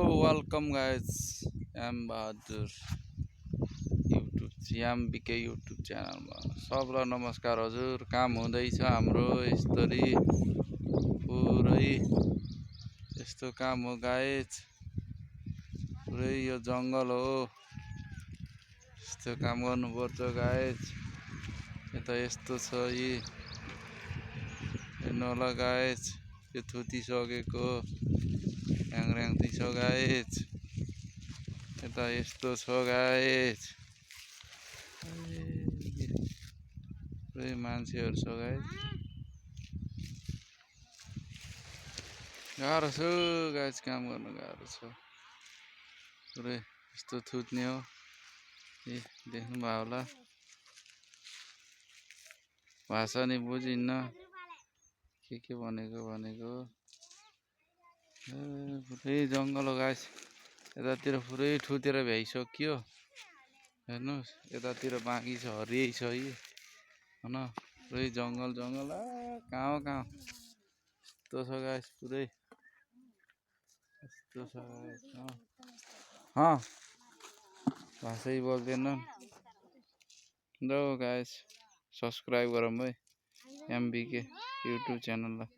Welcome guys M Bahadur MBK YouTube च्यानलमा सबलाई नमस्कार। हजुर काम हुँदैछ हाम्रो यस्तरी पुरै यस्तो काम हो गाइज। पुरै यो जङ्गल हो, यस्तो काम गर्नुपर्छ गाइज। यता यस्तो छ यी हेर्नु होला गाइज, यो थुतिसकेको ह्याङऱ्याङ छ गाइज। यता यस्तो छ गाइज, पुरै मान्छेहरू छ गाइज। गाह्रो छ गाइज, काम गर्नु गाह्रो छ। पुरै यस्तो थुत्ने हो, देख्नुभयो होला। भाषा नि बुझिन्न के भनेको पुरै जङ्गल हो गाइस। यतातिर पुरै ठुतेर भ्याइसक्यो। हेर्नुहोस् यतातिर बाँकी छ, हरियै छ यी होइन। पुरै जङ्गल कहाँ हो यस्तो छ गाइस, पुरै यस्तो छ गाइस। भाषै बोल्दैनन्। ल गाइस सब्सक्राइब गरौँ है एमबीके युट्युब च्यानललाई।